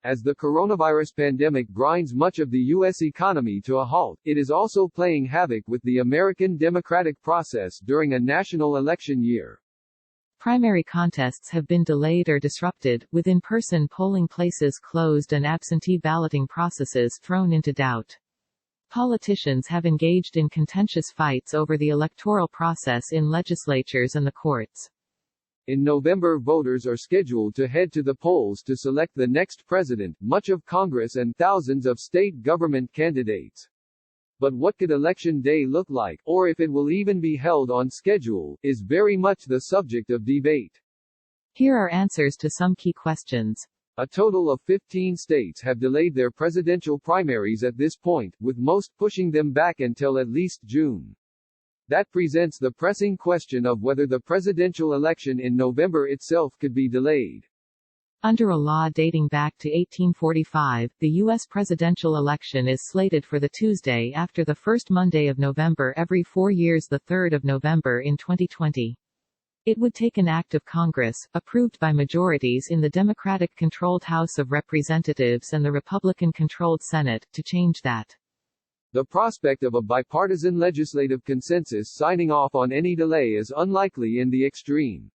As the coronavirus pandemic grinds much of the U.S. economy to a halt, it is also playing havoc with the American democratic process during a national election year. Primary contests have been delayed or disrupted, with in-person polling places closed and absentee balloting processes thrown into doubt. Politicians have engaged in contentious fights over the electoral process in legislatures and the courts. In November, voters are scheduled to head to the polls to select the next president, much of Congress and thousands of state government candidates. But what could Election Day look like, or if it will even be held on schedule, is very much the subject of debate. Here are answers to some key questions. A total of 15 states have delayed their presidential primaries at this point, with most pushing them back until at least June. That presents the pressing question of whether the presidential election in November itself could be delayed. Under a law dating back to 1845, the U.S. presidential election is slated for the Tuesday after the first Monday of November every 4 years, the 3rd of November in 2020. It would take an act of Congress, approved by majorities in the Democratic-controlled House of Representatives and the Republican-controlled Senate, to change that. The prospect of a bipartisan legislative consensus signing off on any delay is unlikely in the extreme.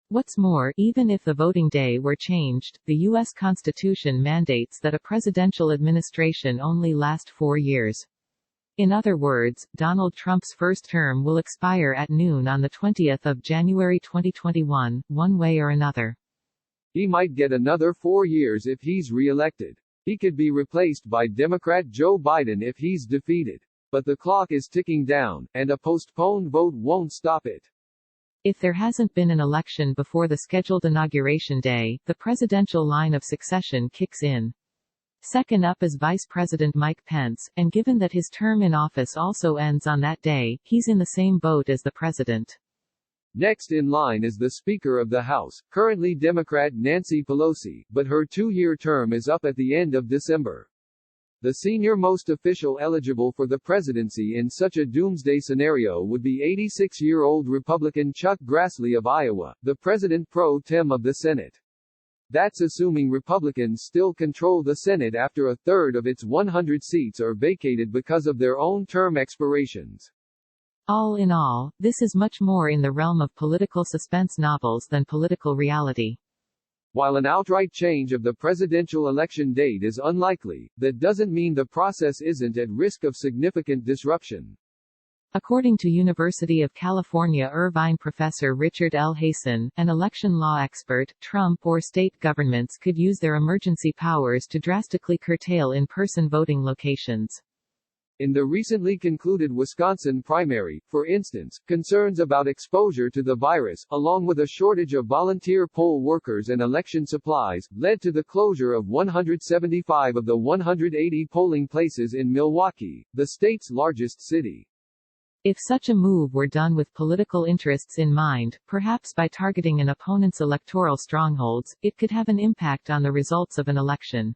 What's more, even if the voting day were changed, the U.S. Constitution mandates that a presidential administration only last 4 years. In other words, Donald Trump's first term will expire at noon on the 20th of January 2021, one way or another. He might get another 4 years if he's re-elected. He could be replaced by Democrat Joe Biden if he's defeated. But the clock is ticking down, and a postponed vote won't stop it. If there hasn't been an election before the scheduled inauguration day, the presidential line of succession kicks in. Second up is Vice President Mike Pence, and given that his term in office also ends on that day, he's in the same boat as the president. Next in line is the Speaker of the House, currently Democrat Nancy Pelosi, but her 2-year term is up at the end of December. The senior-most official eligible for the presidency in such a doomsday scenario would be 86-year-old Republican Chuck Grassley of Iowa, the president pro tem of the Senate. That's assuming Republicans still control the Senate after a third of its 100 seats are vacated because of their own term expirations. All in all, this is much more in the realm of political suspense novels than political reality. While an outright change of the presidential election date is unlikely, that doesn't mean the process isn't at risk of significant disruption. According to University of California Irvine professor Richard L. Hasen, an election law expert, Trump or state governments could use their emergency powers to drastically curtail in-person voting locations. In the recently concluded Wisconsin primary, for instance, concerns about exposure to the virus, along with a shortage of volunteer poll workers and election supplies, led to the closure of 175 of the 180 polling places in Milwaukee, the state's largest city. If such a move were done with political interests in mind, perhaps by targeting an opponent's electoral strongholds, it could have an impact on the results of an election.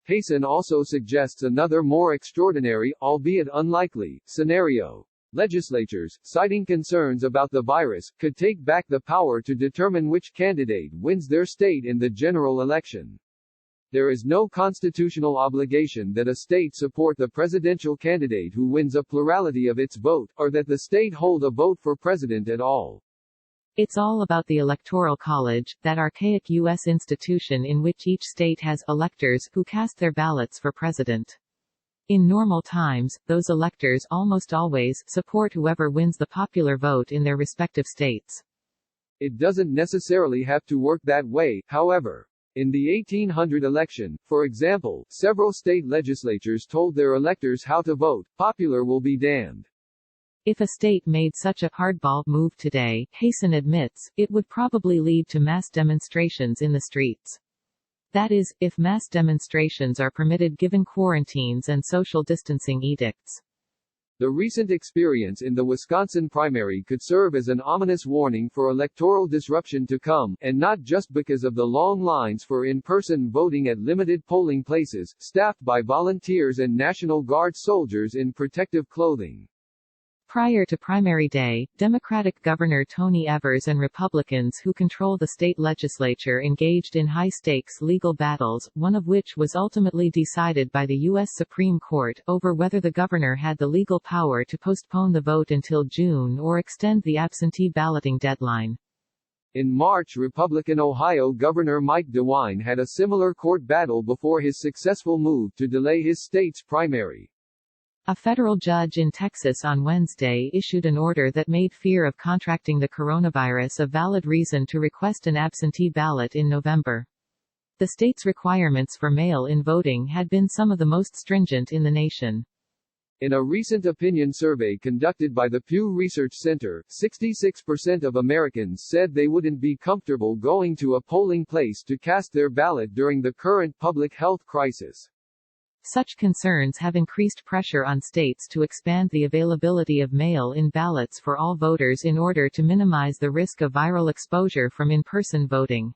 Hasen also suggests another more extraordinary, albeit unlikely, scenario. Legislatures, citing concerns about the virus, could take back the power to determine which candidate wins their state in the general election. There is no constitutional obligation that a state support the presidential candidate who wins a plurality of its vote, or that the state hold a vote for president at all. It's all about the Electoral College, that archaic U.S. institution in which each state has electors who cast their ballots for president. In normal times, those electors almost always support whoever wins the popular vote in their respective states. It doesn't necessarily have to work that way, however. In the 1800 election, for example, several state legislatures told their electors how to vote. Popular will be damned. If a state made such a hardball move today, Hasen admits, it would probably lead to mass demonstrations in the streets. That is, if mass demonstrations are permitted given quarantines and social distancing edicts. The recent experience in the Wisconsin primary could serve as an ominous warning for electoral disruption to come, and not just because of the long lines for in-person voting at limited polling places, staffed by volunteers and National Guard soldiers in protective clothing. Prior to primary day, Democratic Governor Tony Evers and Republicans who control the state legislature engaged in high-stakes legal battles, one of which was ultimately decided by the U.S. Supreme Court, over whether the governor had the legal power to postpone the vote until June or extend the absentee balloting deadline. In March, Republican Ohio Governor Mike DeWine had a similar court battle before his successful move to delay his state's primary. A federal judge in Texas on Wednesday issued an order that made fear of contracting the coronavirus a valid reason to request an absentee ballot in November. The state's requirements for mail-in voting had been some of the most stringent in the nation. In a recent opinion survey conducted by the Pew Research Center, 66% of Americans said they wouldn't be comfortable going to a polling place to cast their ballot during the current public health crisis. Such concerns have increased pressure on states to expand the availability of mail-in ballots for all voters in order to minimize the risk of viral exposure from in-person voting.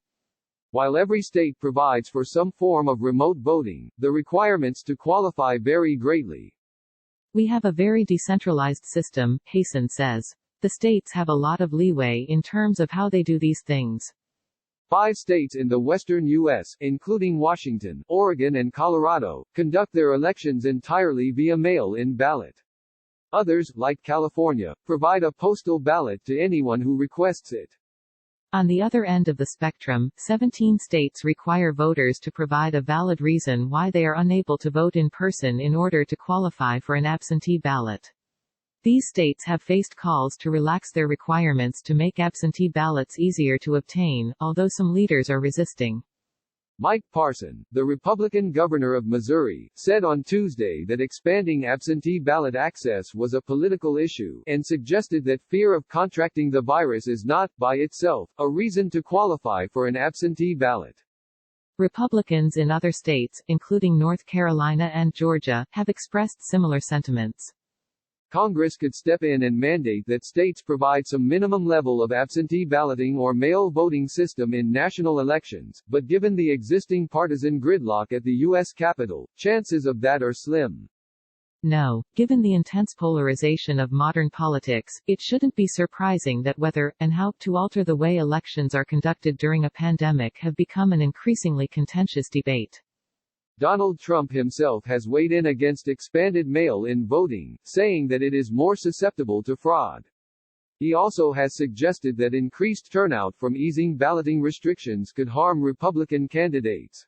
While every state provides for some form of remote voting, the requirements to qualify vary greatly. We have a very decentralized system, Hasan says. The states have a lot of leeway in terms of how they do these things. 5 states in the western U.S., including Washington, Oregon and Colorado, conduct their elections entirely via mail-in ballot. Others, like California, provide a postal ballot to anyone who requests it. On the other end of the spectrum, 17 states require voters to provide a valid reason why they are unable to vote in person in order to qualify for an absentee ballot. These states have faced calls to relax their requirements to make absentee ballots easier to obtain, although some leaders are resisting. Mike Parson, the Republican governor of Missouri, said on Tuesday that expanding absentee ballot access was a political issue, and suggested that fear of contracting the virus is not, by itself, a reason to qualify for an absentee ballot. Republicans in other states, including North Carolina and Georgia, have expressed similar sentiments. Congress could step in and mandate that states provide some minimum level of absentee balloting or mail voting system in national elections, but given the existing partisan gridlock at the U.S. Capitol, chances of that are slim. No, given the intense polarization of modern politics, it shouldn't be surprising that whether, and how, to alter the way elections are conducted during a pandemic have become an increasingly contentious debate. Donald Trump himself has weighed in against expanded mail-in voting, saying that it is more susceptible to fraud. He also has suggested that increased turnout from easing balloting restrictions could harm Republican candidates.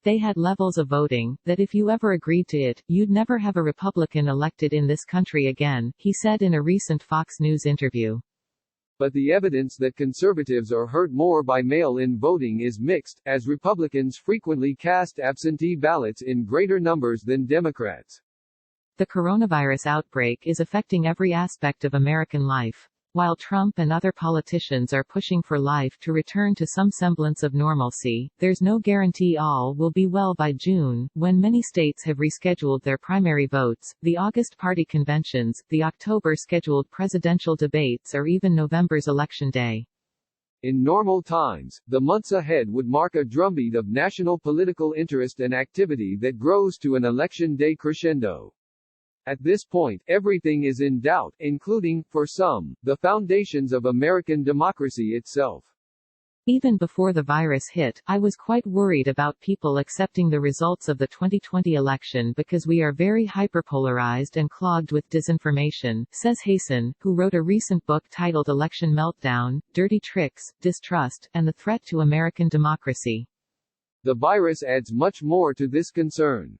They had levels of voting, that if you ever agreed to it, you'd never have a Republican elected in this country again, he said in a recent Fox News interview. But the evidence that conservatives are hurt more by mail-in voting is mixed, as Republicans frequently cast absentee ballots in greater numbers than Democrats. The coronavirus outbreak is affecting every aspect of American life. While Trump and other politicians are pushing for life to return to some semblance of normalcy, there's no guarantee all will be well by June, when many states have rescheduled their primary votes, the August party conventions, the October scheduled presidential debates or even November's election day. In normal times, the months ahead would mark a drumbeat of national political interest and activity that grows to an election day crescendo. At this point, everything is in doubt, including, for some, the foundations of American democracy itself. Even before the virus hit, I was quite worried about people accepting the results of the 2020 election because we are very hyperpolarized and clogged with disinformation, says Hasan, who wrote a recent book titled Election Meltdown, Dirty Tricks, Distrust, and the Threat to American Democracy. The virus adds much more to this concern.